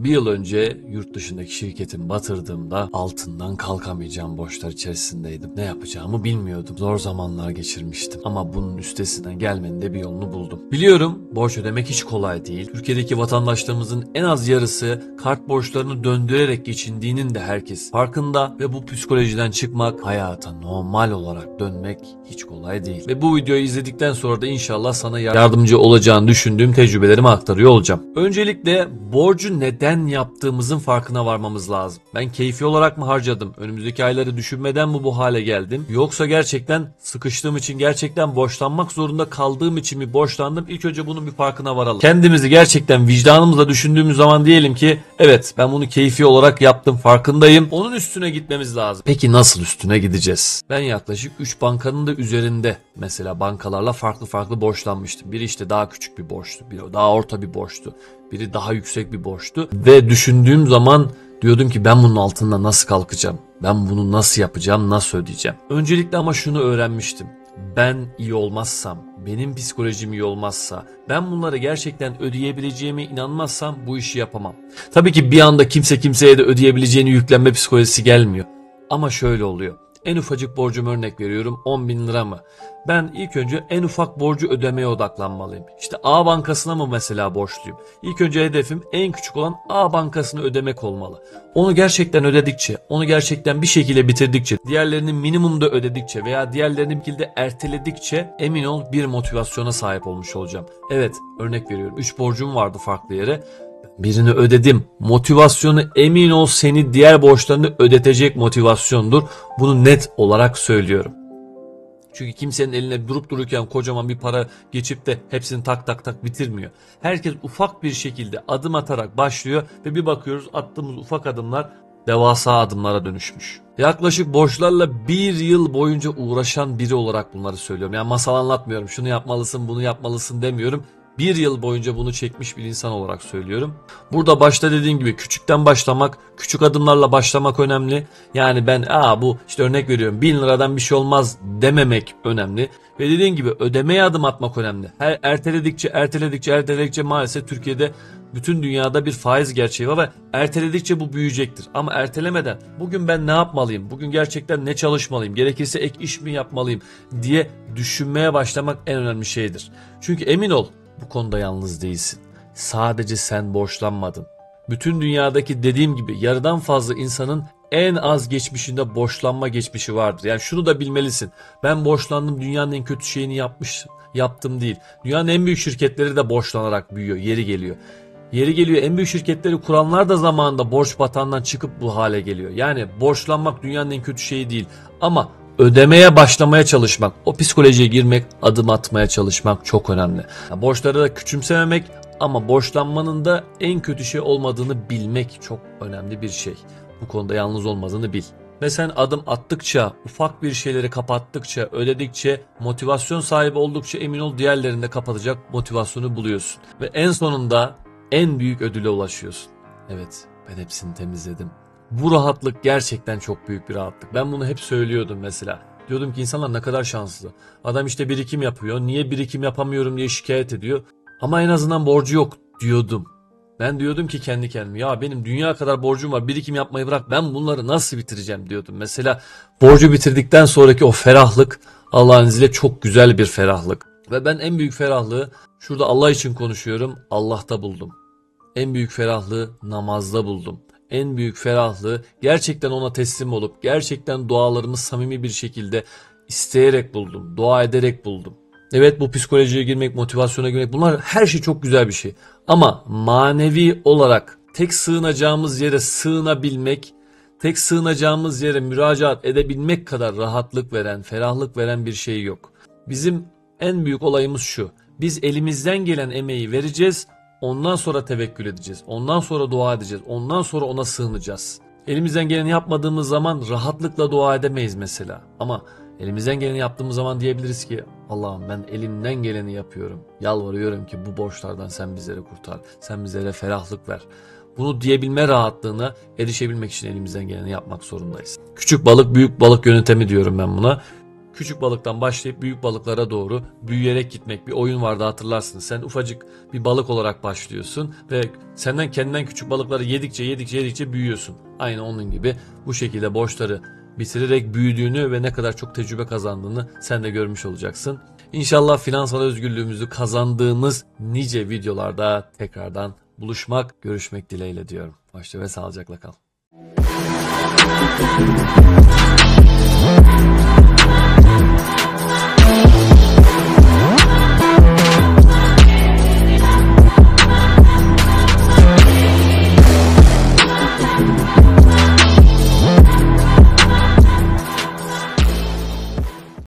Bir yıl önce yurt dışındaki şirketimi batırdığımda altından kalkamayacağım borçlar içerisindeydim. Ne yapacağımı bilmiyordum. Zor zamanlar geçirmiştim. Ama bunun üstesinden gelmenin de bir yolunu buldum. Biliyorum borç ödemek hiç kolay değil. Türkiye'deki vatandaşlarımızın en az yarısı kart borçlarını döndürerek geçindiğinin de herkes farkında ve bu psikolojiden çıkmak, hayata normal olarak dönmek hiç kolay değil. Ve bu videoyu izledikten sonra da inşallah sana yardımcı olacağını düşündüğüm tecrübelerimi aktarıyor olacağım. Öncelikle borcu neden yaptığımızın farkına varmamız lazım. Ben keyfi olarak mı harcadım? Önümüzdeki ayları düşünmeden mi bu hale geldim? Yoksa gerçekten sıkıştığım için, gerçekten borçlanmak zorunda kaldığım için mi borçlandım? İlk önce bunun bir farkına varalım. Kendimizi gerçekten vicdanımızla düşündüğümüz zaman diyelim ki evet, ben bunu keyfi olarak yaptım, farkındayım. Onun üstüne gitmemiz lazım. Peki nasıl üstüne gideceğiz? Ben yaklaşık 3 bankanın da üzerinde mesela bankalarla farklı borçlanmıştım. Biri işte daha küçük bir borçtu, biri daha orta bir borçtu, biri daha yüksek bir borçtu ve düşündüğüm zaman diyordum ki ben bunun altından nasıl kalkacağım? Ben bunu nasıl yapacağım? Nasıl ödeyeceğim? Öncelikle ama şunu öğrenmiştim. Ben iyi olmazsam, benim psikolojim iyi olmazsa, ben bunları gerçekten ödeyebileceğime inanmazsam bu işi yapamam. Tabii ki bir anda kimse kimseye de ödeyebileceğini yüklenme psikolojisi gelmiyor. Ama şöyle oluyor. En ufacık borcum, örnek veriyorum, 10.000 lira mı? Ben ilk önce en ufak borcu ödemeye odaklanmalıyım. İşte A bankasına mı mesela borçluyum? İlk önce hedefim en küçük olan A bankasını ödemek olmalı. Onu gerçekten ödedikçe, onu gerçekten bir şekilde bitirdikçe, diğerlerini minimumda ödedikçe veya diğerlerini bir şekilde erteledikçe emin ol bir motivasyona sahip olmuş olacağım. Evet, örnek veriyorum, 3 borcum vardı farklı yere. Birini ödedim. Motivasyonu emin ol seni diğer borçlarını ödetecek motivasyondur. Bunu net olarak söylüyorum. Çünkü kimsenin eline durup dururken kocaman bir para geçip de hepsini tak tak tak bitirmiyor. Herkes ufak bir şekilde adım atarak başlıyor ve bir bakıyoruz attığımız ufak adımlar devasa adımlara dönüşmüş. Yaklaşık borçlarla bir yıl boyunca uğraşan biri olarak bunları söylüyorum. Yani masal anlatmıyorum. Şunu yapmalısın, bunu yapmalısın demiyorum. Bir yıl boyunca bunu çekmiş bir insan olarak söylüyorum. Burada başta dediğim gibi küçükten başlamak, küçük adımlarla başlamak önemli. Yani ben bu işte örnek veriyorum 1.000 liradan bir şey olmaz dememek önemli. Ve dediğim gibi ödemeye adım atmak önemli. Her erteledikçe maalesef Türkiye'de, bütün dünyada bir faiz gerçeği var ve erteledikçe bu büyüyecektir. Ama ertelemeden bugün ben ne yapmalıyım, bugün gerçekten ne çalışmalıyım, gerekirse ek iş mi yapmalıyım diye düşünmeye başlamak en önemli şeydir. Çünkü emin ol, bu konuda yalnız değilsin. Sadece sen borçlanmadın. Bütün dünyadaki dediğim gibi yarıdan fazla insanın en az geçmişinde borçlanma geçmişi vardır. Yani şunu da bilmelisin. Ben borçlandım, dünyanın en kötü şeyini yaptım değil. Dünyanın en büyük şirketleri de borçlanarak büyüyor, yeri geliyor. Yeri geliyor en büyük şirketleri kuranlar da zamanında borç batağından çıkıp bu hale geliyor. Yani borçlanmak dünyanın en kötü şeyi değil. Ama ödemeye başlamaya çalışmak, o psikolojiye girmek, adım atmaya çalışmak çok önemli. Borçları da küçümsememek ama borçlanmanın da en kötü şey olmadığını bilmek çok önemli bir şey. Bu konuda yalnız olmadığını bil. Ve sen adım attıkça, ufak bir şeyleri kapattıkça, ödedikçe, motivasyon sahibi oldukça emin ol diğerlerinde kapatacak motivasyonu buluyorsun. Ve en sonunda en büyük ödüle ulaşıyorsun. Evet, ben hepsini temizledim. Bu rahatlık gerçekten çok büyük bir rahatlık. Ben bunu hep söylüyordum mesela. Diyordum ki insanlar ne kadar şanslı. Adam işte birikim yapıyor. Niye birikim yapamıyorum diye şikayet ediyor. Ama en azından borcu yok diyordum. Ben diyordum ki kendi kendime ya benim dünya kadar borcum var, birikim yapmayı bırak, ben bunları nasıl bitireceğim diyordum. Mesela borcu bitirdikten sonraki o ferahlık Allah'ın izniyle çok güzel bir ferahlık. Ve ben en büyük ferahlığı, şurada Allah için konuşuyorum, Allah'ta buldum. En büyük ferahlığı namazda buldum. En büyük ferahlığı gerçekten ona teslim olup gerçekten dualarımı samimi bir şekilde isteyerek buldum. Dua ederek buldum. Evet, bu psikolojiye girmek, motivasyona girmek, bunlar her şey çok güzel bir şey. Ama manevi olarak tek sığınacağımız yere sığınabilmek, tek sığınacağımız yere müracaat edebilmek kadar rahatlık veren, ferahlık veren bir şey yok. Bizim en büyük olayımız şu: biz elimizden gelen emeği vereceğiz. Ondan sonra tevekkül edeceğiz. Ondan sonra dua edeceğiz. Ondan sonra ona sığınacağız. Elimizden geleni yapmadığımız zaman rahatlıkla dua edemeyiz mesela. Ama elimizden geleni yaptığımız zaman diyebiliriz ki Allah'ım ben elimden geleni yapıyorum. Yalvarıyorum ki bu borçlardan sen bizleri kurtar. Sen bizlere ferahlık ver. Bunu diyebilme rahatlığına erişebilmek için elimizden geleni yapmak zorundayız. Küçük balık büyük balık yöntemi diyorum ben buna. Küçük balıktan başlayıp büyük balıklara doğru büyüyerek gitmek bir oyun vardı, hatırlarsınız. Sen ufacık bir balık olarak başlıyorsun ve senden kendinden küçük balıkları yedikçe büyüyorsun. Aynı onun gibi bu şekilde borçları bitirerek büyüdüğünü ve ne kadar çok tecrübe kazandığını sen de görmüş olacaksın. İnşallah finansal özgürlüğümüzü kazandığımız nice videolarda tekrardan görüşmek dileğiyle diyorum. Hoşça ve sağlıcakla kal.